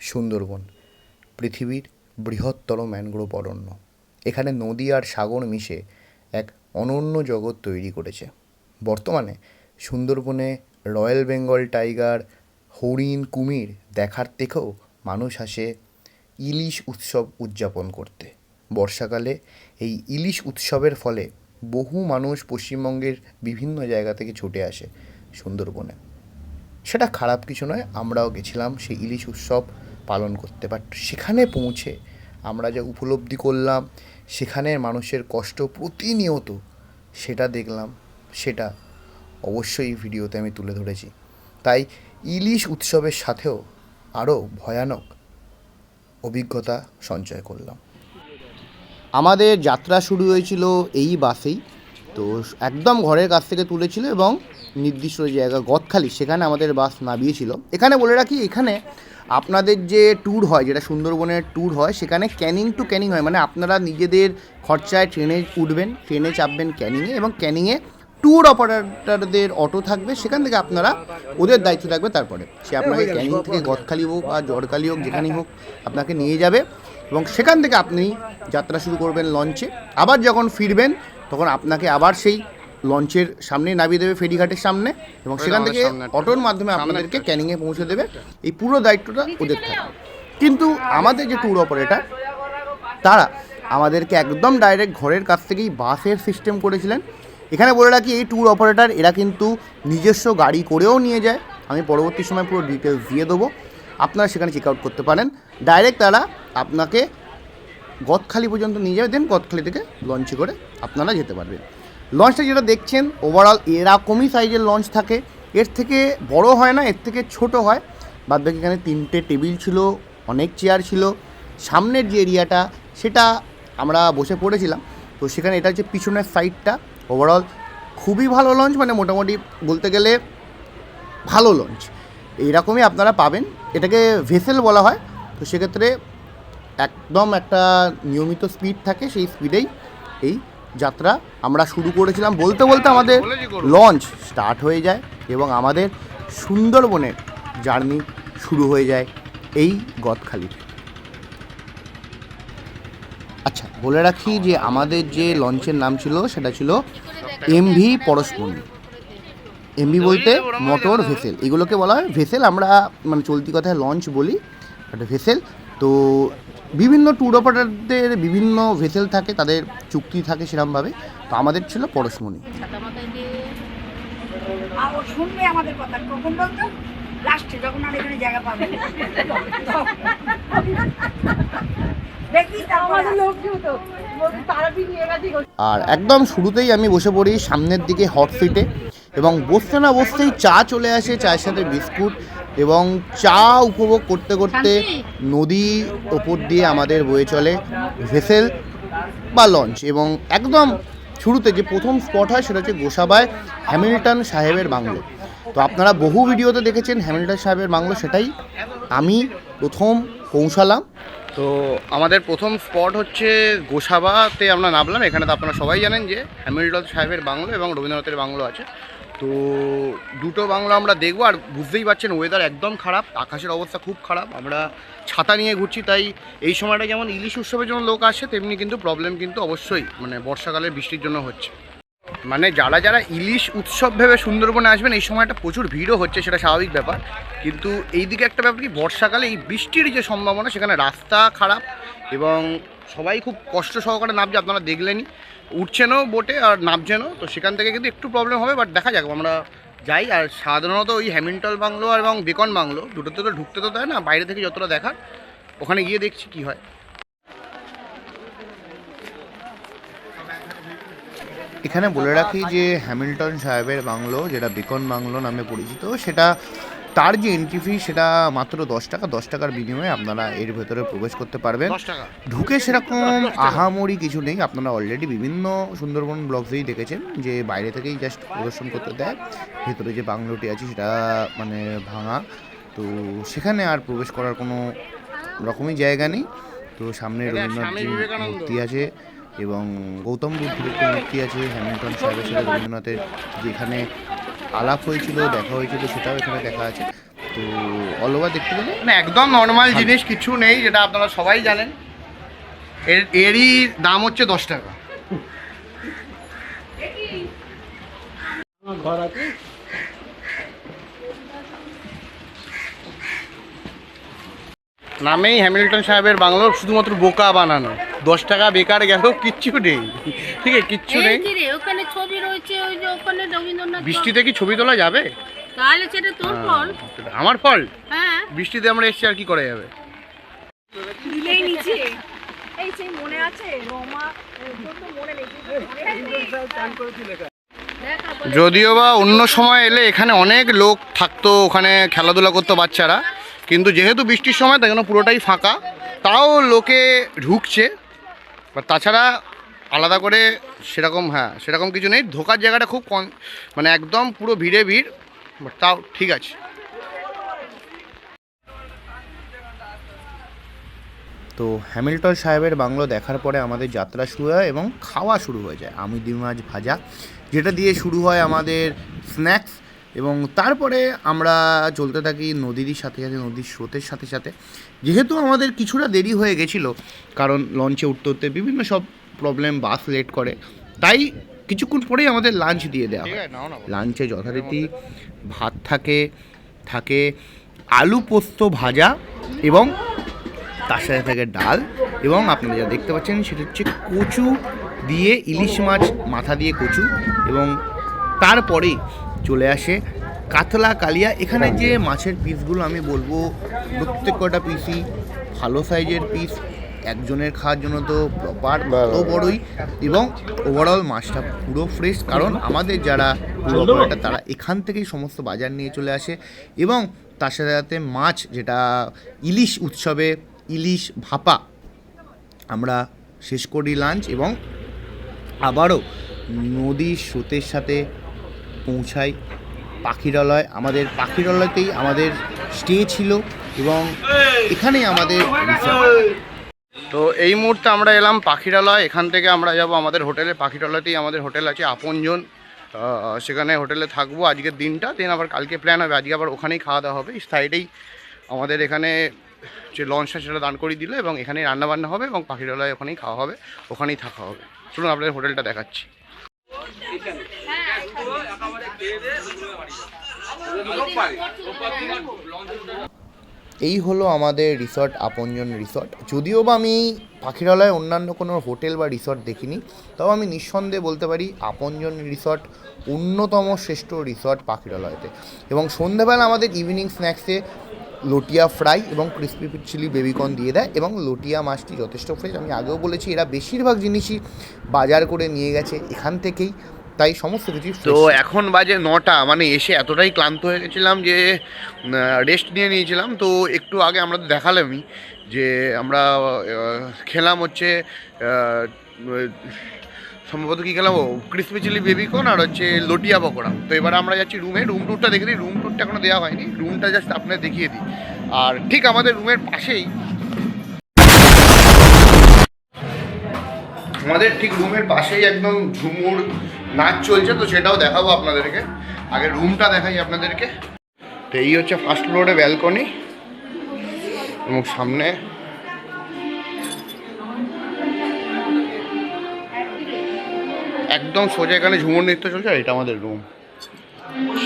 সুন্দরবন পৃথিবীর বৃহত্তর ম্যানগ্রোভ অরণ্য। এখানে নদী আর সাগর মিশে এক অনন্য জগৎ তৈরি করেছে। বর্তমানে সুন্দরবনে রয়্যাল বেঙ্গল টাইগার, হরিণ, কুমির দেখার থেকেও মানুষ আসে ইলিশ উৎসব উদযাপন করতে। বর্ষাকালে এই ইলিশ উৎসবের ফলে বহু মানুষ পশ্চিমবঙ্গের বিভিন্ন জায়গা থেকে ছুটে আসে সুন্দরবনে। সেটা খারাপ কিছু নয়, আমরাও গেছিলাম সেই ইলিশ উৎসব পালন করতে। বাট সেখানে পৌঁছে আমরা যা উপলব্ধি করলাম, সেখানের মানুষের কষ্ট প্রতিনিয়ত সেটা দেখলাম, সেটা অবশ্যই এই ভিডিওতে আমি তুলে ধরেছি। তাই ইলিশ উৎসবের সাথেও আরও ভয়ানক অভিজ্ঞতা সঞ্চয় করলাম। আমাদের যাত্রা শুরু হয়েছিল এই বাসেই, তো একদম ঘরের কাছ থেকে তুলেছিল এবং নির্দিষ্ট জায়গা গদখালি, সেখানে আমাদের বাস নামিয়েছিল। এখানে বলে রাখি, এখানে আপনাদের যে ট্যুর হয়, যেটা সুন্দরবনের ট্যুর হয়, সেখানে ক্যানিং টু ক্যানিং হয়। মানে আপনারা নিজেদের খরচায় ট্রেনে উঠবেন, ট্রেনে চাপবেন ক্যানিংয়ে, এবং ক্যানিংয়ে ট্যুর অপারেটরদের অটো থাকবে, সেখান থেকে আপনারা ওদের দায়িত্ব থাকবে। তারপরে সে আপনাকে ক্যানিং থেকে গদখালি হোক বা জড়খালি হোক, যেখানেই হোক আপনাকে নিয়ে যাবে, এবং সেখান থেকে আপনি যাত্রা শুরু করবেন লঞ্চে। আবার যখন ফিরবেন তখন আপনাকে আবার সেই লঞ্চের সামনে নামিয়ে দেবে, ফেরিঘাটের সামনে, এবং সেখান থেকে অটোর মাধ্যমে আপনাদেরকে ক্যানিংয়ে পৌঁছে দেবে। এই পুরো দায়িত্বটা ওদের থাকবে। কিন্তু আমাদের যে ট্যুর অপারেটর, তারা আমাদেরকে একদম ডাইরেক্ট ঘরের কাছ থেকেই বাসের সিস্টেম করেছিলেন। এখানে বলে রাখি, এই ট্যুর অপারেটর এরা কিন্তু নিজস্ব গাড়ি করেও নিয়ে যায়। আমি পরবর্তী সময় পুরো ডিটেলস দিয়ে দেবো, আপনারা সেখানে চেক আউট করতে পারেন। ডাইরেক্ট তারা আপনাকে গদখালি পর্যন্ত নিয়ে যাবে, দেন গদখালি থেকে লঞ্চে করে আপনারা যেতে পারবেন। লঞ্চটা যেটা দেখছেন ওভারঅল এরকমই সাইজের লঞ্চ থাকে, এর থেকে বড় হয় না, এর থেকে ছোট হয়। বাদবাকি এখানে 3টে টেবিল ছিল, অনেক চেয়ার ছিল। সামনের যে এরিয়াটা সেটা আমরা বসে পড়েছিলাম, তো সেখানে এটা হচ্ছে পিছনের সাইডটা। ওভারঅল খুবই ভালো লঞ্চ, মানে মোটামুটি বলতে গেলে ভালো লঞ্চ এইরকমই আপনারা পাবেন। এটাকে ভেসেল বলা হয়। তো সেক্ষেত্রে একদম একটা নিয়মিত স্পিড থাকে, সেই স্পিডেই এই যাত্রা আমরা শুরু করেছিলাম। বলতে বলতে আমাদের লঞ্চ স্টার্ট হয়ে যায় এবং আমাদের সুন্দরবনের জার্নি শুরু হয়ে যায় এই গদখালিতে। আচ্ছা, বলে রাখি যে আমাদের যে লঞ্চের নাম ছিল সেটা ছিল এমভি পরশমণি। এমভি বলতে মোটর ভেসেল, এগুলোকে বলা হয় ভেসেল। আমরা মানে চলতি কথায় লঞ্চ বলি, একটা ভেসেল। তো বিভিন্ন ট্যুর অপারেটরদের বিভিন্ন ভেসেল থাকে, তাদের চুক্তি থাকে সেরকমভাবে। তো আমাদের ছিল পরশমণি। শুনবে আমাদের কথা কখন বলতো, লাস্টে যখন আর এখানে জায়গা পাবে। আর একদম শুরুতেই আমি বসে পড়ি সামনের দিকে হট সিটে, এবং বসতে না বসতেই চা চলে আসে, চায়ের সাথে বিস্কুট, এবং চা উপভোগ করতে করতে নদী ওপর দিয়ে আমাদের বয়ে চলে ভেসেল বা লঞ্চ। এবং একদম শুরুতে যে প্রথম স্পট হয় সেটা হচ্ছে গোসাবায় হ্যামিল্টন সাহেবের বাংলো। তো আপনারা বহু ভিডিওতে দেখেছেন হ্যামিল্টন সাহেবের বাংলো, সেটাই আমি প্রথম পৌঁছালাম। তো আমাদের প্রথম স্পট হচ্ছে গোসাবাতে আমরা নামলাম। এখানে তো আপনারা সবাই জানেন যে হ্যামিল্টন সাহেবের বাংলো এবং রবীন্দ্রনাথের বাংলো আছে। তো দুটো বাংলো আমরা দেখবো। আর বুঝতেই পারছেন ওয়েদার একদম খারাপ, আকাশের অবস্থা খুব খারাপ। আমরা ছাতা নিয়ে ঘুরছি, তাই এই সময়টা যেমন ইলিশ উৎসবের জন্য লোক আসে, তেমনি কিন্তু প্রবলেম কিন্তু অবশ্যই মানে বর্ষাকালের বৃষ্টির জন্য হচ্ছে। মানে যারা যারা ইলিশ উৎসব ভেবে সুন্দরবনে আসবেন, এই সময়টা প্রচুর ভিড়ও হচ্ছে, সেটা স্বাভাবিক ব্যাপার। কিন্তু এই দিকে একটা ব্যাপার কি, বর্ষাকালে এই বৃষ্টির যে সম্ভাবনা, সেখানে রাস্তা খারাপ এবং সবাই খুব কষ্ট সহকারে নামছে। আপনারা দেখলেনই, উঠছেনও বোটে আর নামছেনও। তো সেখান থেকে কিন্তু একটু প্রবলেম হবে, বাট দেখা যাক, আমরা যাই। আর সাধারণত ওই হ্যামিল্টন বাংলো আর এবং বেকন বাংলো দুটোতে তো ঢুকতে তো দেয় না, বাইরে থেকে যতটা দেখার, ওখানে গিয়ে দেখছি কি হয়। এখানে বলে রাখি যে হ্যামিল্টন সাহেবের বাংলো, যেটা বেকন বাংলো নামে পরিচিত, সেটা তার যে এন্ট্রি ফি সেটা মাত্র 10 টাকা। 10 টাকার বিনিময়ে আপনারা এর ভেতরে প্রবেশ করতে পারবেন। ঢুকে সেরকম আহামরি কিছু নেই, আপনারা অলরেডি বিভিন্ন সুন্দরবন ব্লগসেই দেখেছেন যে বাইরে থেকেই জাস্ট প্রদর্শন করতে দেয়। ভেতরে যে বাংলোটি আছে সেটা মানে ভাঙা, তো সেখানে আর প্রবেশ করার কোনো রকমই জায়গা নেই। তো সামনে রবীন্দ্রনাথজির মূর্তি আছে এবং গৌতম বুদ্ধের একটি মূর্তি আছে। হ্যামিল্টন সাহেবের সাথে রবীন্দ্রনাথের যেখানে আলাপ হয়েছিল, দেখা হয়েছিল, সেটাও এখানে দেখা আছে। তো অল ওভার দেখতে গেলে মানে একদম নর্মাল জিনিস, কিছু নেই, যেটা আপনারা সবাই জানেন। এরই দাম হচ্ছে 10 টাকা। নামেই হ্যামিল্টন সাহেবের বাংলো, শুধুমাত্র বোকা বানানো। 10 টাকা বেকার গেল, কিচ্ছু নেই, ঠিক আছে, কিচ্ছু নেই। ওখানে ছবি রয়েছে, ওই যে ওখানে রবীন্দ্রনাথ। বৃষ্টিতে কি ছবি তোলা যাবে? তাহলে সেটা তোর ফল। আমার ফল? হ্যাঁ, বৃষ্টিতে আমরা এসছি, আর কি করা যাবে। দিলেই নিচে এই সেই মনে আছে রমা, তোর তো মনে নেই যদিও বা অন্য সময় এলে এখানে অনেক লোক থাকতো, ওখানে খেলাধুলা করতো বাচ্চারা, কিন্তু যেহেতু বৃষ্টির সময় তাই জন্য পুরোটাই ফাঁকা। তাও লোকে ঢুকছে, বা তাছাড়া আলাদা করে সেরকম কিছু নেই। ঢোকার জায়গাটা খুব কম, মানে একদম পুরো ভিড়ে ভিড়, বাট তাও ঠিক আছে। তো হ্যামিল্টন সাহেবের বাংলো দেখার পরে আমাদের যাত্রা শুরু হয় এবং খাওয়া শুরু হয়ে যায়। আমুদি মাছ ভাজা, যেটা দিয়ে শুরু হয় আমাদের স্ন্যাক্স, এবং তারপরে আমরা চলতে থাকি নদীর সাথে সাথে, নদীর স্রোতের সাথে সাথে। যেহেতু আমাদের কিছুটা দেরি হয়ে গেছিলো, কারণ লঞ্চে উঠতে উঠতে বিভিন্ন সব প্রবলেম, বাস লেট করে, তাই কিছুক্ষণ পরেই আমাদের লাঞ্চ দিয়ে দেওয়া হয়। লাঞ্চে যথারীতি ভাত থাকে আলু পোস্ত ভাজা, এবং তার সাথে থাকে ডাল, এবং আপনারা যা দেখতে পাচ্ছেন সেটা হচ্ছে কচু দিয়ে, ইলিশ মাছ মাথা দিয়ে কচু, এবং তারপরেই চলে আসে কাতলা কালিয়া। এখানে যে মাছের পিসগুলো আমি বলবো, প্রত্যেক কটা পিসই ভালো সাইজের পিস, একজনের খাওয়ার জন্য তো প্রপার তো বড়ই, এবং ওভারঅল মাছটা পুরো ফ্রেশ, কারণ আমাদের যারা ট্যুর অপারেটর তারা এখান থেকেই সমস্ত বাজার নিয়ে চলে আসে। এবং তার সাথে সাথে মাছ, যেটা ইলিশ উৎসবে ইলিশ ভাপা, আমরা শেষ করি লাঞ্চ, এবং আবারও নদীর স্রোতের সাথে পৌঁছাই পাখিরালয়। আমাদের পাখিরালয়তেই আমাদের স্টে ছিল, এবং এখানেই আমাদের তো এই মুহূর্তে আমরা এলাম পাখিরালয়। এখান থেকে আমরা যাব আমাদের হোটেলে। পাখিরালয়তেই আমাদের হোটেল আছে আপনজন, সেখানে হোটেলে থাকবো আজকের দিনটা, দেন আবার কালকে প্ল্যান হবে, আজকে আবার ওখানেই খাওয়া দাওয়া হবে। সাইডেই আমাদের এখানে যে লঞ্চটা সেটা দান করে দিল, এবং এখানেই রান্নাবান্না হবে, এবং পাখিরালয় ওখানেই খাওয়া হবে, ওখানেই থাকা হবে। চলুন আপনাদের হোটেলটা দেখাচ্ছি। এই হলো আমাদের রিসর্ট, আপনজন রিসর্ট। যদিও বা আমি পাখিরালয়ে অন্যান্য কোনো হোটেল বা রিসর্ট দেখিনি, তাও আমি নিঃসন্দেহে বলতে পারি আপনজন রিসর্ট অন্যতম শ্রেষ্ঠ রিসর্ট পাখিরালয়তে। এবং সন্ধ্যাবেলা আমাদের ইভিনিং স্ন্যাক্সে লটিয়া ফ্রাই এবং ক্রিসপি চিলি বেবিকর্ন দিয়ে দেয়, এবং লটিয়া মাছটি যথেষ্ট ফ্রেশ। আমি আগেও বলেছি, এরা বেশিরভাগ জিনিসই বাজার করে নিয়ে গেছে এখান থেকেই, তাই সমস্ত কিছুই তো এখন বাজে 9টা, মানে এসে এতটাই ক্লান্ত হয়ে গেছিলাম যে রেস্ট নিয়ে নিয়েছিলাম। তো একটু আগে আমরা তো দেখালামই যে আমরা খেলাম হচ্ছে সম্ভবত কী খেলাম, ক্রিসপি চিলি বেবিকর্ন আর হচ্ছে লটিয়া পকোড়া। তো এবার আমরা যাচ্ছি রুমে। রুম ট্যুরটা দেখে দিই, রুম ট্যুরটা এখনো দেওয়া হয়নি, রুমটা জাস্ট আপনাদের দেখিয়ে দিই। আর ঠিক আমাদের রুমের পাশেই, আমাদের ঠিক রুমের পাশেই একদম ঝুমুর নাচ চলছে, তো সেটাও দেখাবো আপনাদেরকে। আগে রুমটা দেখাই আপনাদেরকে। তো এই হচ্ছে ফার্স্ট ফ্লোরে ব্যালকনি, এবং সামনে একদম সোজা এখানে ঝুমুর নৃত্য চলছে। আর এটা আমাদের রুম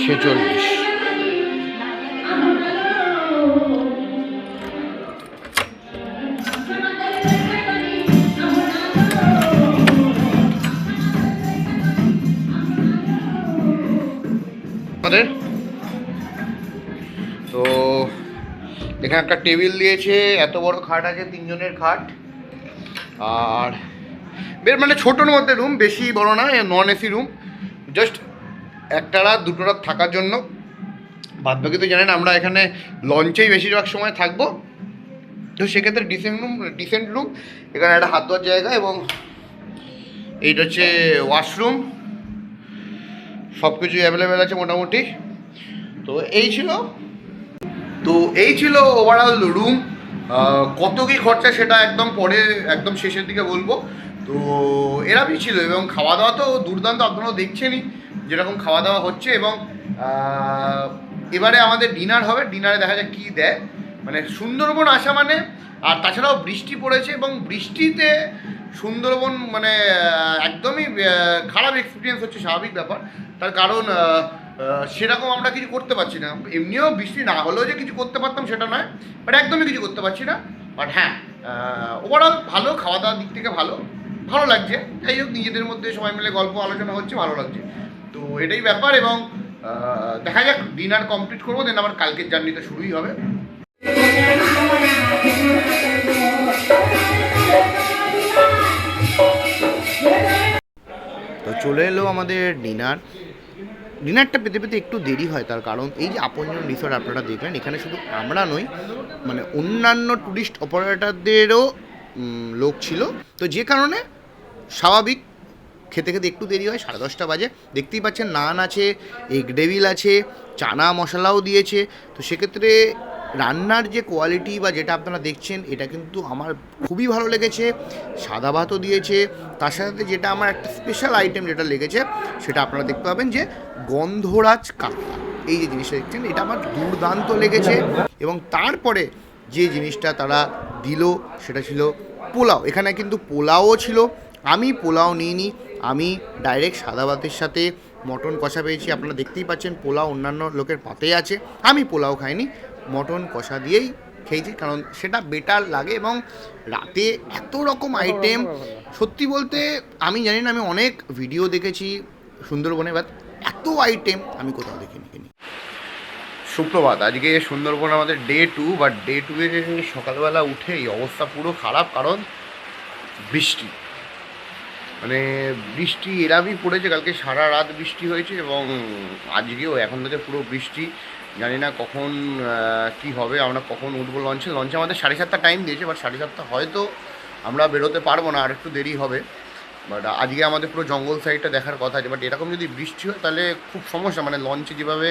46। তো এখানে একটা টেবিল দিয়েছে, এত বড় খাট আছে, 3 জনের খাট। আর বেশ মানে ছোটোর মধ্যে রুম, বেশি বড় না, নন এসি রুম, জাস্ট একটা রাত দুটো রাত থাকার জন্য। বাদবাকি তো জানেন আমরা এখানে লঞ্চেই বেশিরভাগ সময় থাকবো, তো সেক্ষেত্রে ডিসেন্ট রুম। এখানে একটা হাত ধোয়ার জায়গা, এবং এইটা হচ্ছে ওয়াশরুম, সব কিছুই অ্যাভেলেবেল আছে মোটামুটি। তো এই ছিল ওভারঅল রুম। কত কী খরচা সেটা একদম পরে, একদম শেষের দিকে বলবো। তো এরকমই ছিল, এবং খাওয়া দাওয়া তো দুর্দান্ত, আপনারাও দেখছেনই যেরকম খাওয়া দাওয়া হচ্ছে। এবং এবারে আমাদের ডিনার হবে, ডিনারে দেখা যাক কী দেয়। মানে সুন্দরবন আসা মানে, আর তাছাড়াও বৃষ্টি পড়েছে এবং বৃষ্টিতে সুন্দরবন মানে একদমই খারাপ এক্সপিরিয়েন্স হচ্ছে, স্বাভাবিক ব্যাপার। তার কারণ সেরকম আমরা কিছু করতে পারছি না। এমনিও বৃষ্টি না হলেও যে কিছু করতে পারতাম সেটা নয়, বাট একদমই কিছু করতে পারছি না। বাট হ্যাঁ, ওভারঅল ভালো, খাওয়া দাওয়ার দিক থেকে ভালো লাগছে। যাই হোক, নিজেদের মধ্যে সবাই মিলে গল্প আলোচনা হচ্ছে, ভালো লাগছে। তো এটাই ব্যাপার। এবং দেখা যাক, ডিনার কমপ্লিট করবো, দেন আবার কালকের জার্নিটা শুরুই হবে। তো চলে এলো আমাদের ডিনারটা পেতে পেতে একটু দেরি হয়, তার কারণ এই যে আপনজন রিসর্ট আপনারা দেখলেন, এখানে শুধু আমরা নই, মানে অন্যান্য ট্যুরিস্ট অপারেটরদেরও লোক ছিল। তো যে কারণে স্বাভাবিক খেতে খেতে একটু দেরি হয়, 10:30 বাজে। দেখতেই পাচ্ছেন নান আছে, এগ ডেভিল আছে, চানা মশলাও দিয়েছে। তো সেক্ষেত্রে রান্নার যে কোয়ালিটি বা যেটা আপনারা দেখছেন, এটা কিন্তু আমার খুবই ভালো লেগেছে। সাদা ভাতও দিয়েছে, তার সাথে যেটা আমার একটা স্পেশাল আইটেম যেটা লেগেছে, সেটা আপনারা দেখতে পাবেন যে গন্ধরাজ কাতলা। এই যে জিনিসটা দেখছেন, এটা আমার দুর্দান্ত লেগেছে। এবং তারপরে যে জিনিসটা তারা দিল সেটা ছিল পোলাও। এখানে কিন্তু পোলাওও ছিল। আমি পোলাও নিইনি, আমি ডাইরেক্ট সাদা ভাতের সাথে মটন কষা পেয়েছি। আপনারা দেখতেই পাচ্ছেন পোলাও অন্যান্য লোকের পাতে আছে, আমি পোলাও খাইনি, মটন কষা দিয়েই খেয়েছি, কারণ সেটা বেটার লাগে। এবং রাতে এত রকম আইটেম, সত্যি বলতে আমি জানি না, আমি অনেক ভিডিও দেখেছি সুন্দরবনে, বাট এত আইটেম আমি কোথাও দেখিনি। সুপ্রভাত। আজকে সুন্দরবন আমাদের ডে 2, বাট ডে 2 এ সকালবেলা উঠেই অবস্থা পুরো খারাপ, কারণ বৃষ্টি। মানে বৃষ্টি এরমই পড়েছে, কালকে সারা রাত বৃষ্টি হয়েছে এবং আজকেও এখন থেকে পুরো বৃষ্টি। জানি না কখন কি হবে, আমরা কখন উঠবো লঞ্চে। আমাদের 7:30 টাইম দিয়েছে, বাট 7:30 হয়তো আমরা বেরোতে পারবো না, আর একটু দেরি হবে। বাট আজকে আমাদের পুরো জঙ্গল সাইডটা দেখার কথা আছে। বাট এরকম যদি বৃষ্টি হয় তাহলে খুব সমস্যা, মানে লঞ্চে যেভাবে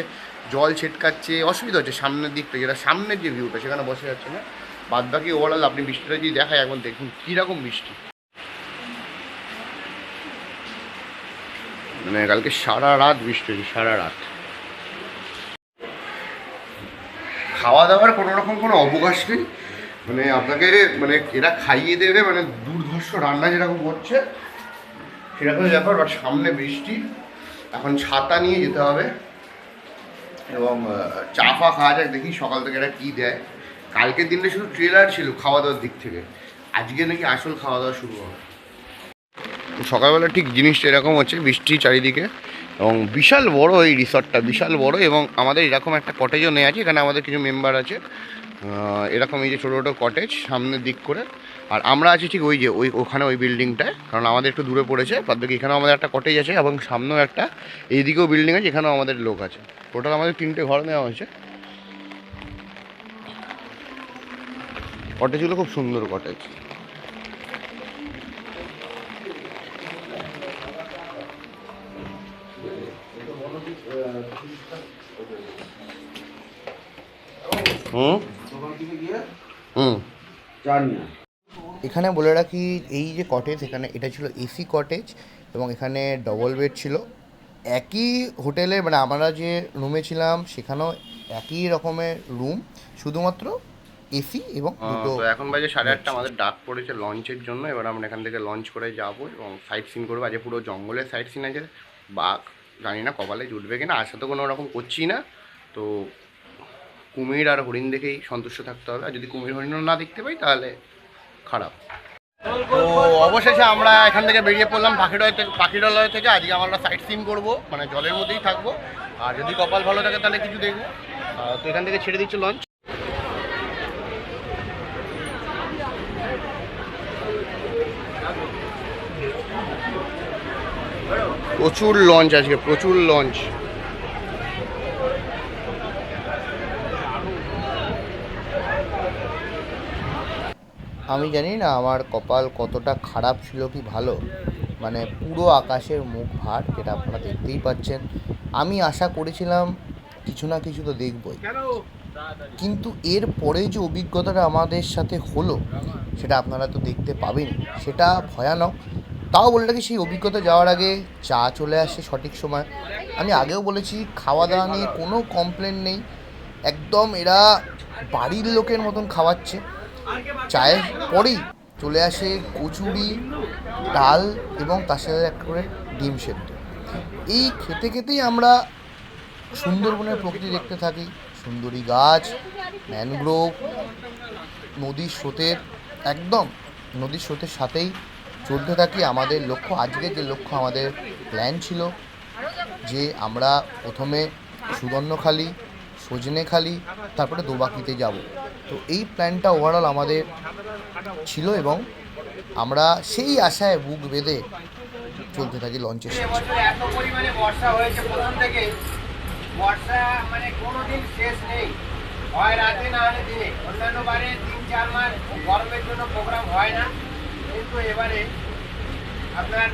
জল ছিটকাচ্ছে, অসুবিধা হচ্ছে। সামনের দিকটা, যেটা সামনের যে ভিউটা, সেখানে বসে যাচ্ছে না। বাদ বাকি ওভারঅল আপনি বৃষ্টিটা যদি দেখায়, একবার দেখুন কীরকম বৃষ্টি। মানে কালকে সারা রাত বৃষ্টি হয়েছে, সারা রাত। খাওয়া দাওয়ার কোনো রকম কোনো অবকাশ নেই, মানে আপনাকে মানে এরা খাইয়ে দেবে, মানে দুর্ধর্ষ রান্না যেরকম করছে সেরকম ব্যাপার। বাট সামনে বৃষ্টি, এখন ছাতা নিয়ে যেতে হবে এবং চা ফা খাওয়া যাক, দেখি সকাল থেকে এরা কী দেয়। কালকের দিনটা শুধু ট্রেলার ছিল খাওয়া দাওয়ার দিক থেকে, আজকে নাকি আসল খাওয়া দাওয়া শুরু হবে। সকালবেলা ঠিক জিনিসটা এরকম হচ্ছে, বৃষ্টি চারিদিকে এবং বিশাল বড় এই রিসর্টটা, বিশাল বড়। এবং আমাদের এরকম একটা কটেজও নেওয়া আছে, এখানে আমাদের কিছু মেম্বার আছে, এরকম এই যে ছোটো ছোটো কটেজ সামনের দিক করে। আর আমরা আছি ঠিক ওই যে ওখানে ওই বিল্ডিংটায়, কারণ আমাদের একটু দূরে পড়েছে। বাদ বাকি এখানেও আমাদের একটা কটেজ আছে এবং সামনেও একটা এইদিকেও বিল্ডিং আছে, এখানেও আমাদের লোক আছে। টোটাল আমাদের 3টে ঘর নেওয়া হয়েছে। কটেজগুলো খুব সুন্দর কটেজ। এখানে বলে রাখি, এই যে কটেজ, এখানে এটা ছিল এসি কটেজ এবং এখানে ডবল বেড ছিল। একই হোটেলে, মানে আমরা যে রুমে ছিলাম সেখানেও একই রকমের রুম, শুধুমাত্র এসি এবং দুটো। তো এখন বাজে 8:30, আমাদের ডাক পড়েছে লঞ্চের জন্য। এবার আমরা এখান থেকে লঞ্চ করে যাবো এবং সাইট সিন করবো। আজকে পুরো জঙ্গলের সাইট সিন আছে। বাঘ জানি না কপালে জুটবে কিনা, আশা তো কোনো রকম করছি না। তো কুমির আর হরিণ দেখেই সন্তুষ্ট থাকতে হবে, আর যদি কুমির হরিণও না দেখতে পাই তাহলে খারাপ। তো অবশেষে আমরা এখান থেকে বেরিয়ে পড়লাম পাখিরালয় থেকে। আজকে আমরা সাইট সিন করবো, মানে জলের মধ্যেই থাকবো, আর যদি কপাল ভালো থাকে তাহলে কিছু দেখবো। তো এখান থেকে ছেড়ে দিচ্ছে লঞ্চ। প্রচুর লঞ্চ আজকে, প্রচুর লঞ্চ। আমি জানি না আমার কপাল কতটা খারাপ ছিল কি ভালো, মানে পুরো আকাশের মুখ ভার, যেটা আপনারা দেখতেই পাচ্ছেন। আমি আশা করেছিলাম কিছু না কিছু তো দেখবই, কিন্তু এর পরে যে অভিজ্ঞতাটা আমাদের সাথে হলো সেটা আপনারা তো দেখতে পাবেন, সেটা ভয়ানক। তাও বলে রাখি, সেই অভিজ্ঞতা যাওয়ার আগে চা চলে আসে সঠিক সময়। আমি আগেও বলেছি, খাওয়া দাওয়া নিয়ে কোনো কমপ্লেন নেই, একদম এরা বাড়ির লোকের মতন খাওয়াচ্ছে। চায়ের পরেই চলে আসে কচুরি, ডাল এবং তার সাথে একটা করে ডিম সেদ্ধ। এই খেতে খেতেই আমরা সুন্দরবনের প্রকৃতি দেখতে থাকি, সুন্দরী গাছ, ম্যানগ্রোভ, নদীর স্রোতের একদম নদীর স্রোতের সাথেই চলতে থাকি। আমাদের লক্ষ্য, আজকে যে লক্ষ্য আমাদের প্ল্যান ছিল যে আমরা প্রথমে সুবর্ণখালি, সজনেখালি, তারপরে দোবাকিতে যাব। তো এই প্ল্যানটা ওভারঅল আমাদের ছিল এবং আমরা সেই আশায় বুক বেঁধে চলতে থাকি লঞ্চের সাথে। এবছর এত পরিমাণে বর্ষা হয়েছে প্রথম থেকে, বর্ষা মানে কোনোদিন শেষ নেই, হয় রাতে না হলে দিনে। অন্যান্য বারে 3-4 মাস গরমের জন্য প্রোগ্রাম হয় না, কিন্তু এবারে আপনার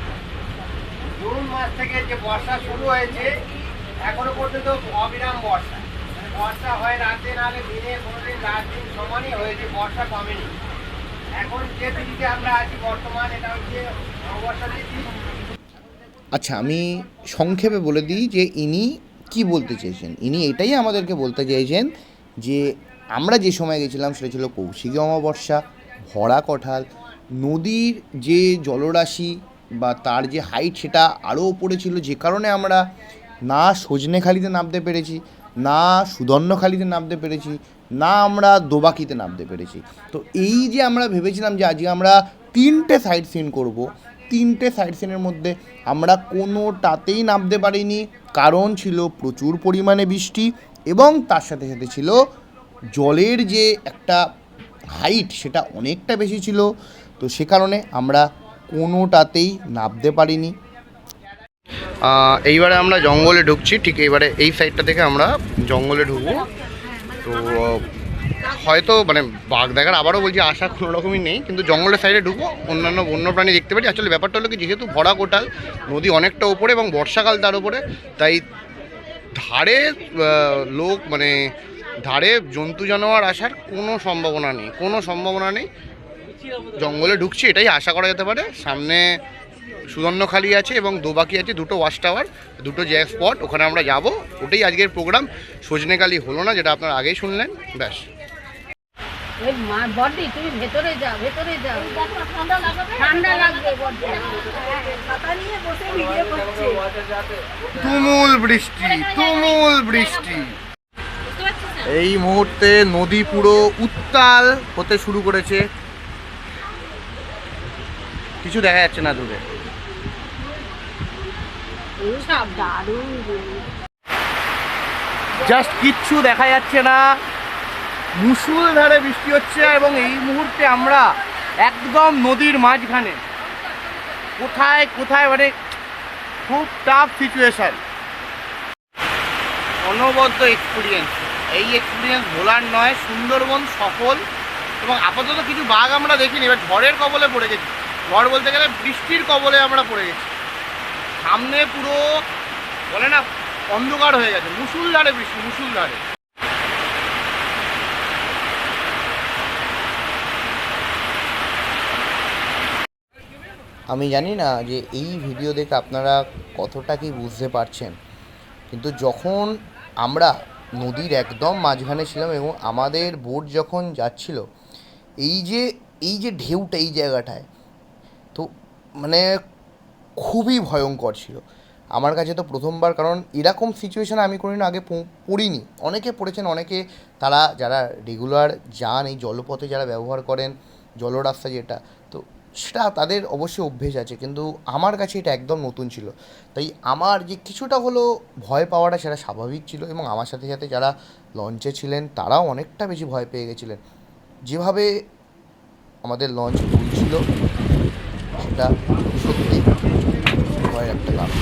জুন মাস থেকে যে বর্ষা শুরু হয়েছে এখনো পর্যন্ত অবিরাম বর্ষা। মানে বর্ষা হয় রাতে না হলে দিনে, কোনোদিন রাত দিন সমানই হয়েছে, বর্ষা কমেনি। এখন যে দিকে আমরা আছি বর্তমান, এটা হচ্ছে অবর্ষা তিথি। আচ্ছা, আমি সংক্ষেপে বলে দিই যে ইনি কি বলতে চেয়েছেন। ইনি এটাই আমাদেরকে বলতে চেয়েছেন যে আমরা যে সময় গেছিলাম সেটা ছিল কৌশিকী অমাবস্যা, ভরা কঠাল, নদীর যে জলরাশি বা তার যে হাইট সেটা আরও ওপরে ছিল, যে কারণে আমরা না সজনেখালিতে নামতে পেরেছি, না সুদর্ণখালিতে নামতে পেরেছি, না আমরা দোবাকিতে নামতে পেরেছি। তো এই যে আমরা ভেবেছিলাম যে আজকে আমরা 3টে সাইট সিন করবো, 3টে সাইট সিনের মধ্যে আমরা কোনোটাতেই নামতে পারিনি, কারণ ছিল প্রচুর পরিমাণে বৃষ্টি এবং তার সাথে সাথে ছিল জলের যে একটা হাইট সেটা অনেকটা বেশি ছিল। তো সে কারণে আমরা কোনোটাতেই নামতে পারিনি। এইবারে আমরা জঙ্গলে ঢুকছি, ঠিক এইবারে এই সাইডটা থেকে আমরা জঙ্গলে ঢুকবো। তো হয়তো মানে বাঘ দেখার, আবারও বলছি, আশা কোনো রকমই নেই, কিন্তু জঙ্গলের সাইডে ঢুকবো, অন্যান্য বন্য প্রাণী দেখতে পারি। আসলে ব্যাপারটা হলো কি, যেহেতু ভরা কোটাল, নদী অনেকটা ওপরে এবং বর্ষাকাল তার উপরে, তাই ধারে লোক মানে ধারে জন্তু জানোয়ার আসার কোনো সম্ভাবনা নেই। জঙ্গলে ঢুকছি, এটাই আশা করা যেতে পারে। সামনে সুবর্ণখালি আছে এবং দোবাকি আছে, দুটো ওয়াচ টাওয়ার, দুটো যে স্পট, ওখানে আমরা যাব। ওটাই আজকের প্রোগ্রাম। সজনেখালি হলো না, যেটা আপনারা আগেই শুনলেন, ব্যাস। ওই বডি তুমি ভেতরে যাও, ভেতরে যাও, ঠান্ডা লাগবে বডি। ছাতা নিয়ে বসে ভিডিও করছে। তুমুল বৃষ্টি, তুমুল বৃষ্টি। এই মুহূর্তে নদী পুরো উত্তাল হতে শুরু করেছে, কিছু দেখা যাচ্ছে না দূরে। জাস্ট কিচ্ছু দেখা যাচ্ছে না, মুষলধারে বৃষ্টি হচ্ছে এবং এই মুহূর্তে আমরা একদম নদীর মাঝখানে। কোথায় কোথায় মানে খুব টাফ সিচুয়েশান, অনবদ্য এক্সপিরিয়েন্স। এই এক্সপিরিয়েন্স ভোলার নয়, সুন্দরবন সফল। এবং আপাতত কিছু বাঘ আমরা দেখিনি, এবার ঝড়ের কবলে পড়ে গেছি। ঝড় বলতে গেলে বৃষ্টির কবলে আমরা পড়ে গেছি। সামনে পুরো বলে না অন্ধকার হয়ে গেছে, মুষলধারে বৃষ্টি, মুষলধারে। আমি জানি না যে এই ভিডিও দেখে আপনারা কতটা কি বুঝতে পারছেন, কিন্তু যখন আমরা নদীর একদম মাঝখানে ছিলাম এবং আমাদের বোট যখন যাচ্ছিল, এই যে ঢেউটা এই জায়গাটায়, তো মানে খুবই ভয়ঙ্কর ছিল আমার কাছে। তো প্রথমবার, কারণ এরকম সিচুয়েশানে আমি কোনোদিন আগে পড়িনি। অনেকে পড়েছেন, অনেকে তারা যারা রেগুলার যান, এই জলপথে যারা ব্যবহার করেন, জলরাস্তা যেটা, তো সেটা তাদের অবশ্যই অভ্যেস আছে, কিন্তু আমার কাছে এটা একদম নতুন ছিল। তাই আমার যে কিছুটা হলো ভয় পাওয়াটা সেটা স্বাভাবিক ছিল এবং আমার সাথে সাথে যারা লঞ্চে ছিলেন তারাও অনেকটা বেশি ভয় পেয়ে গেছিলেন। যেভাবে আমাদের লঞ্চ ঘুরছিল সেটা সত্যি ভয়ের একটা কারণ।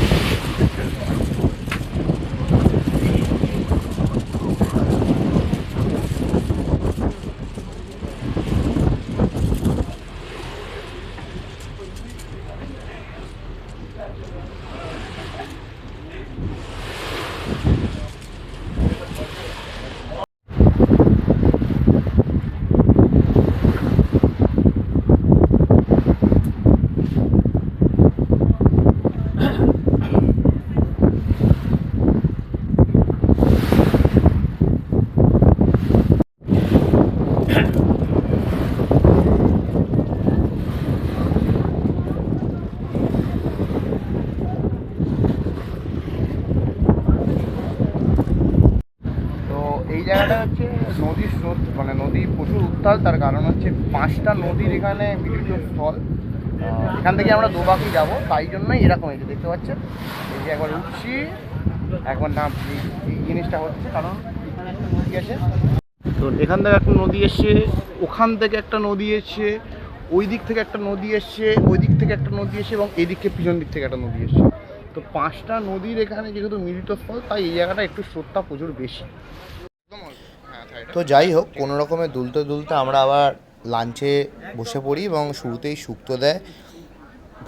টোটাল, তার কারণ হচ্ছে 5টা নদীর এখানে মিলিতস্থল। এখান থেকে আমরা দোবাকি যাব, তাই জন্যই এরকম হয়েছে, দেখতে পাচ্ছেন। এই যে একবার উঠছি, একবার নামছি, এই জিনিসটা হচ্ছে কারণ এখানে একটা নদী আছে। তো এখান থেকে একটা নদী এসছে, ওখান থেকে একটা নদী এসছে, ওই দিক থেকে একটা নদী এসছে, ওই দিক থেকে একটা নদী এসছে, এবং এদিকে পিছন দিক থেকে একটা নদী এসছে। তো 5টা নদীর এখানে যেহেতু মিলিতস্থল, তাই এই জায়গাটা একটু স্রোতটা প্রচুর বেশি। তো যাই হোক, কোনো রকমে দুলতে দুলতে আমরা আবার লাঞ্চে বসে পড়ি এবং শুরুতেই শুক্তো দেয়।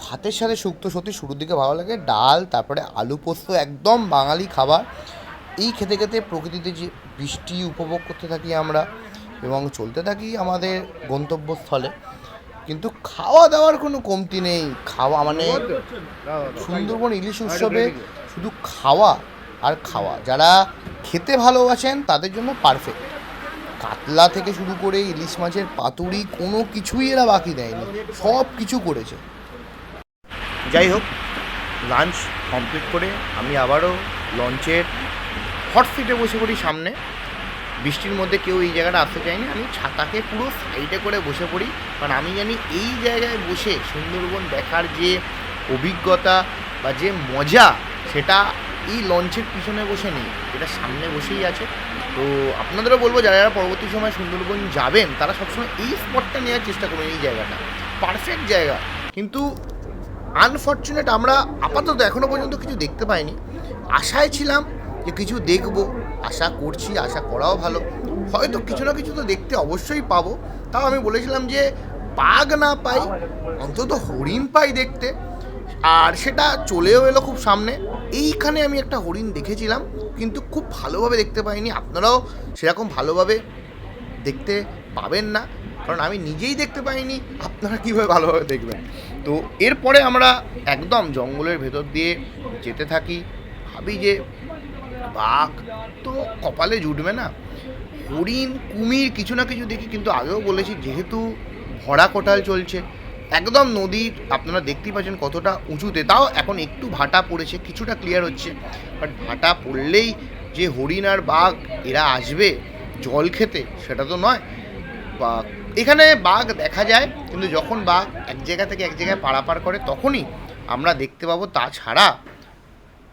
ভাতের সাথে শুক্তো সত্যি শুরুর দিকে ভালো লাগে। ডাল, তারপরে আলু পোস্ত, একদম বাঙালি খাবার। এই খেতে খেতে প্রকৃতিতে যে বৃষ্টি উপভোগ করতে থাকি আমরা এবং চলতে থাকি আমাদের গন্তব্যস্থলে। কিন্তু খাওয়া দাওয়ার কোনো কমতি নেই। খাওয়া মানে সুন্দরবন ইলিশ উৎসবে শুধু খাওয়া আর খাওয়া। যারা খেতে ভালোবাসেন তাদের জন্য পারফেক্ট। কাতলা থেকে শুরু করে ইলিশ মাছের পাতুরি, কোনো কিছুই এরা বাকি দেয়নি, সব কিছু করেছে। যাই হোক, লাঞ্চ কমপ্লিট করে আমি আবারও লঞ্চের হট সিটে বসে পড়ি সামনে। বৃষ্টির মধ্যে কেউ এই জায়গাটা আসতে চায়নি, আমি ছাতাকে পুরো সাইডে করে বসে পড়ি, কারণ আমি জানি এই জায়গায় বসে সুন্দরবন দেখার যে অভিজ্ঞতা বা যে মজা, সেটা এই লঞ্চের পিছনে বসে নেই, এটা সামনে বসেই আছে। তো আপনাদেরও বলবো, যারা যারা পরবর্তী সময় সুন্দরবন যাবেন তারা সবসময় এই স্পটটা নেওয়ার চেষ্টা করবেন। এই জায়গাটা পারফেক্ট জায়গা, কিন্তু আনফর্চুনেট আমরা আপাতত এখনও পর্যন্ত কিছু দেখতে পাইনি। আশায় ছিলাম যে কিছু দেখব, আশা করছি, আশা করাও ভালো, হয়তো কিছু না কিছু তো দেখতে অবশ্যই পাবো। তাও আমি বলেছিলাম যে বাঘ না পাই অন্তত হরিণ পাই দেখতে, আর সেটা চলেও এলো খুব সামনে। এইখানে আমি একটা হরিণ দেখেছিলাম, কিন্তু খুব ভালোভাবে দেখতে পাইনি। আপনারাও সেরকম ভালোভাবে দেখতে পাবেন না, কারণ আমি নিজেই দেখতে পাইনি, আপনারা কীভাবে ভালোভাবে দেখবেন। তো এরপরে আমরা একদম জঙ্গলের ভেতর দিয়ে যেতে থাকি। ভাবি যে বাঘ তো কপালে জুটবে না, হরিণ, কুমির কিছু না কিছু দেখি। কিন্তু আগেও বলেছি, যেহেতু ভরা কোটাল চলছে, একদম নদীর আপনারা দেখতেই পাচ্ছেন কতটা উঁচুতে। তাও এখন একটু ভাটা পড়েছে, কিছুটা ক্লিয়ার হচ্ছে, বাট ভাটা পড়লেই যে হরিণ আর বাঘ এরা আসবে জল খেতে সেটা তো নয়। বা এখানে বাঘ দেখা যায়, কিন্তু যখন বাঘ এক জায়গা থেকে এক জায়গায় পারাপার করে তখনই আমরা দেখতে পাবো, তাছাড়া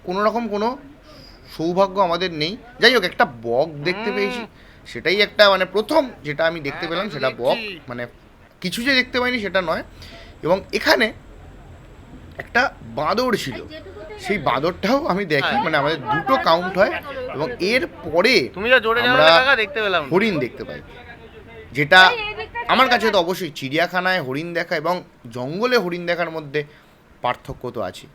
কোনো রকম কোনো সৌভাগ্য আমাদের নেই। যাই হোক, একটা বক দেখতে পেয়েছি, সেটাই একটা মানে প্রথম যেটা আমি দেখতে পেলাম, সেটা বক। মানে কিছু যে দেখতে পাইনি সেটা নয়। এবং এখানে একটা বাঁদর ছিল, সেই বাঁদরটাও আমি দেখি, মানে আমাদের দুটো কাউন্ট হয়। এবং এর পরে আমরা দেখতে পেলাম হরিণ দেখতে পাই, যেটা আমার কাছে তো অবশ্যই চিড়িয়াখানায় হরিণ দেখা এবং জঙ্গলে হরিণ দেখার মধ্যে পার্থক্য তো আছে।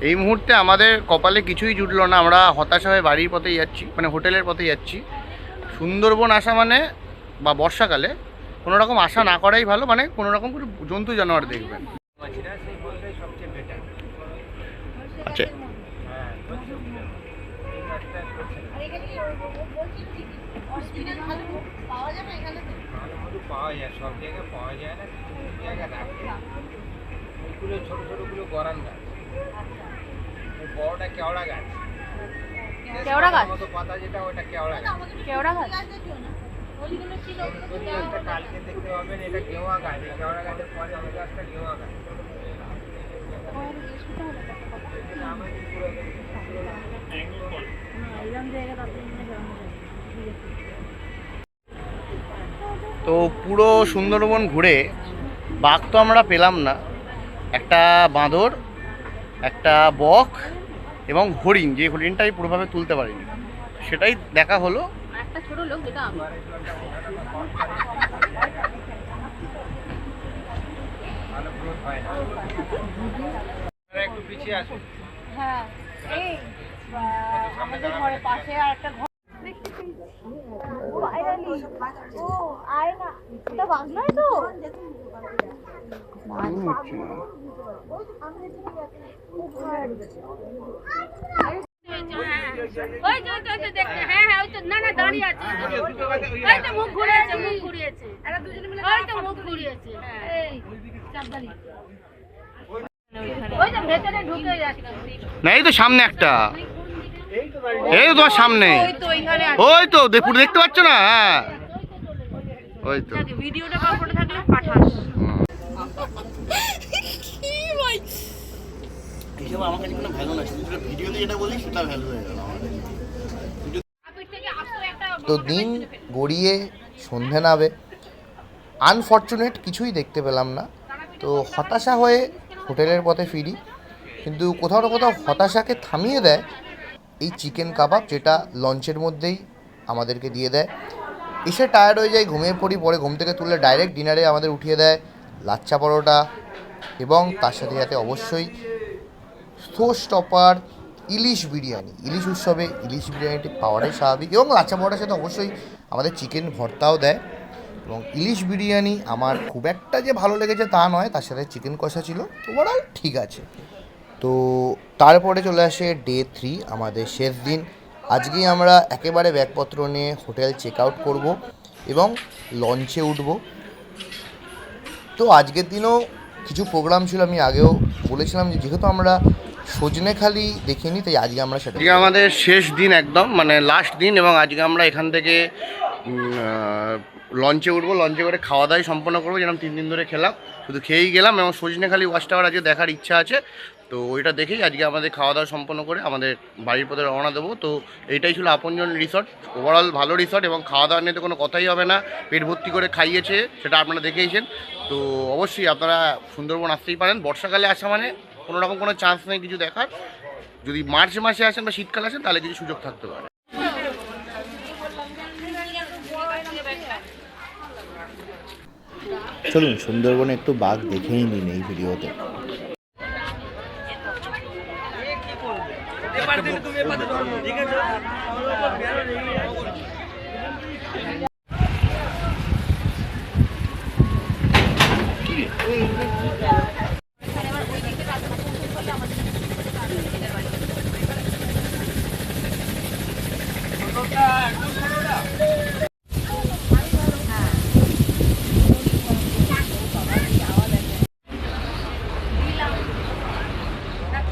এই মুহূর্তে আমাদের কপালে কিছুই জুটলো না, আমরা হতাশা হয়ে বাড়ির পথে যাচ্ছি, মানে হোটেলের পথে যাচ্ছি। সুন্দরবন আসা মানে বা বর্ষাকালে কোনো রকম আশা না করাই ভালো, মানে কোনো রকম কোনো জন্তু জানোয়ার দেখবেন। আচ্ছা, পাওয়া যায়, সব জায়গায় পাওয়া যায় না, কিছু জায়গায় রাখে। ওইগুলো ছোটো ছোটোগুলো গরান গাছ, বড়টা কেওড়া গাছ। কেওড়া গাছ মতো পাতা যেটা, ওটা কেওড়া গাছ। কেওড়া গাছ কালকে দেখতে পাবেন, এটা গেওয়া গাছ। কেওড়া গাছের পরে ওই গাছটা গেওয়া গাছ। তো পুরো সুন্দরবন ঘুরে বাঘ তো আমরা পেলাম না, একটা বাঁদর, একটা বক এবং হরিণ, যে হরিণটাই পুরোভাবে তুলতে পারিনি, সেটাই দেখা হলো। একটা ছোট লোক যেটা আমি। একটু পিছিয়ে আসুন। হ্যাঁ এই আমাদের ঘরের পাশে আর একটা ঘর ও আয় না, এটা বাঘ নয় তো? ওই তো দেখতে, হ্যাঁ ওই তো, না দাঁড়িয়ে আছে, ওই তো মুখ ঘুরিয়েছে, এরা দুজনে মিলে ওই তো মুখ ঘুরিয়েছে, এই চাপদালি, ওই তো ভেতরে ঢুকে যাচ্ছে। না এই তো সামনে একটা, এই তো তোমার সামনে, ওই তো দেখতে পাচ্ছ না? হ্যাঁ ওই তো। ভিডিওটা কল করে থাকলে পাঠাস। এইসব আমার কাছে কোনো ভ্যালু না, শুধু ভিডিওতে যেটা বলি সেটা ভ্যালু হয়ে গেল। তো দিন গড়িয়ে সন্ধে নামে, আনফর্চুনেট কিছুই দেখতে পেলাম না। তো হতাশা হয়ে হোটেলের পথে ফিরি, কিন্তু কোথাও না কোথাও হতাশাকে থামিয়ে দেয় এই চিকেন কাবাব, যেটা লঞ্চের মধ্যেই আমাদেরকে দিয়ে দেয়। এসে টায়ার্ড হয়ে যাই, ঘুমিয়ে পড়ি, পরে ঘুম থেকে তুলে ডাইরেক্ট ডিনারে আমাদের উঠিয়ে দেয় লাচ্চা পরোটা, এবং তার সাথে সাথে অবশ্যই শো স্টপার ইলিশ বিরিয়ানি। ইলিশ উৎসবে ইলিশ বিরিয়ানিটি পাওয়াটাই স্বাভাবিক, এবং লাচ্চা পরোটার সাথে অবশ্যই আমাদের চিকেন ভর্তাও দেয়। এবং ইলিশ বিরিয়ানি আমার খুব একটা যে ভালো লেগেছে তা নয়, তার সাথে চিকেন কষা ছিল, ওভারঅল ঠিক আছে। তো তারপরে চলে আসে ডে 3, আমাদের শেষ দিন। আজকেই আমরা একেবারে ব্যাগপত্র নিয়ে হোটেল চেক আউট করবো এবং লঞ্চে উঠবো। তো আজকের দিনও কিছু প্রোগ্রাম ছিল, আমি আগেও বলেছিলাম যে যেহেতু আমরা সজনেখালি দেখিনি, তাই আজকে আমরা সেটা। আজকে আমাদের শেষ দিন, একদম মানে লাস্ট দিন, এবং আজকে আমরা এখান থেকে লঞ্চে উঠবো। লঞ্চে করে খাওয়া দাওয়াই সম্পন্ন করবো, যেরকম 3 দিন ধরে খেলাম, শুধু খেয়েই গেলাম। এবং সজনেখালি ওয়াচ টাওয়ার আজকে দেখার ইচ্ছা আছে, তো ওইটা দেখেই আজকে আমাদের খাওয়া দাওয়া সম্পন্ন করে আমাদের বাড়ির পথে রওনা দেবো। তো এইটাই ছিল আপনজন রিসর্ট। ওভারঅল ভালো রিসর্ট, এবং খাওয়া দাওয়া নিয়ে তো কোনো কথাই হবে না, পেট ভর্তি করে খাইয়েছে, সেটা আপনারা দেখেইছেন। তো অবশ্যই আপনারা সুন্দরবন আসতেই পারেন। বর্ষাকালে আসা মানে কোনো রকম কোনো চান্স নেই কিছু দেখার। যদি মার্চ মাসে আসেন বা শীতকালে আসেন তাহলে কিছু সুযোগ থাকতে পারে। চলুন সুন্দরবনে একটু বাঘ দেখেই নিন এই ভিডিওতে।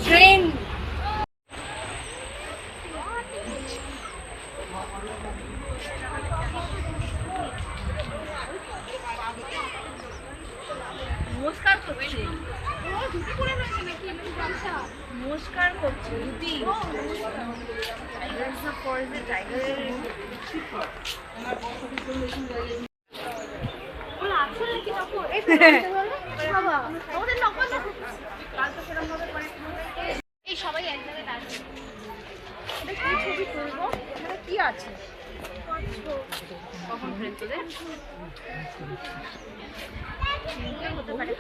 ট্রেন নমস্কার করছে, নমস্কার করছে দিদি। এই সবাই এক জায়গায় দাঁড়িয়ে ছবি তুলবো, মানে কি আছে কখন ফ্রেন্ড তোদের হতে পারে।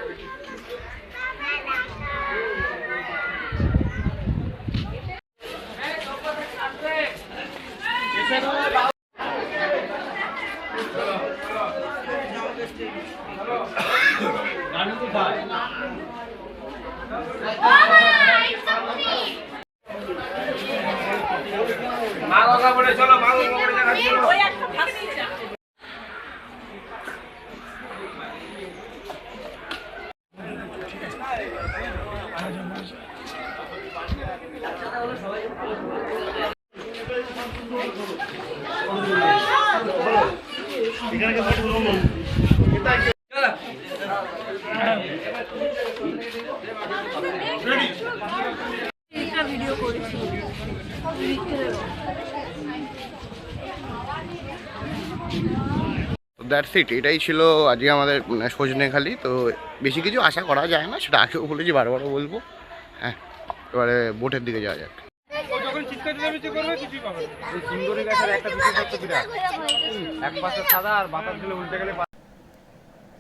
ভিডিও করেছি। দ্যাটস ইট, এটাই ছিল আজকে আমাদের সজনেখালি। তো বেশি কিছু আশা করা যায় না, সেটা আগেও বলেছি, বারবারও বলবো। হ্যাঁ, এবারে বোটের দিকে যাওয়া যাক।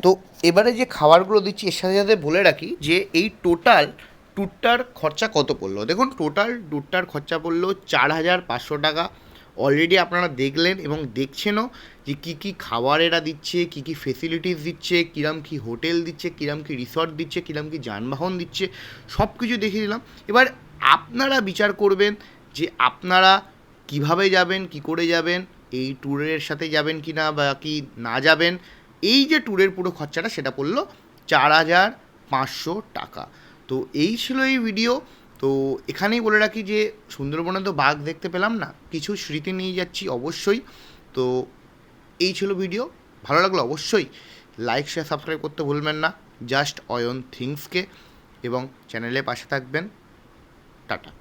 তো এবারে যে খাবারগুলো দিচ্ছি এর সাথে সাথে বলে রাখি যে এই টোটাল ট্যুরটার খরচা কত পড়লো। দেখুন, টোটাল ট্যুরটার খরচা পড়লো 4,500 টাকা। অলরেডি আপনারা দেখলেন এবং দেখছেনও যে কী কী খাবার এরা দিচ্ছে, কী কী ফেসিলিটিস দিচ্ছে, কিরম কী হোটেল দিচ্ছে, কিরম কী রিসর্ট দিচ্ছে, কিরম কী যানবাহন দিচ্ছে, সব কিছু দেখিয়ে দিলাম। এবার আপনারা বিচার করবেন যে আপনারা কিভাবে যাবেন, কি করে যাবেন, এই ট্যুরের সাথে যাবেন কি না, বা কি না যাবেন। এই যে ট্যুরের পুরো খরচাটা সেটা পড়লো 4,500 টাকা। তো এই ছিল এই ভিডিও। তো এখানেই বলে রাখি যে সুন্দরবনে তো বাঘ দেখতে পেলাম না, কিছু স্মৃতি নিয়ে যাচ্ছি অবশ্যই। তো এই ছিল ভিডিও। ভালো লাগলো অবশ্যই লাইক, শেয়ার, সাবস্ক্রাইব করতে ভুলবেন না জাস্ট অয়ন থিংসকে, এবং চ্যানেলের পাশে থাকবেন। টাটা।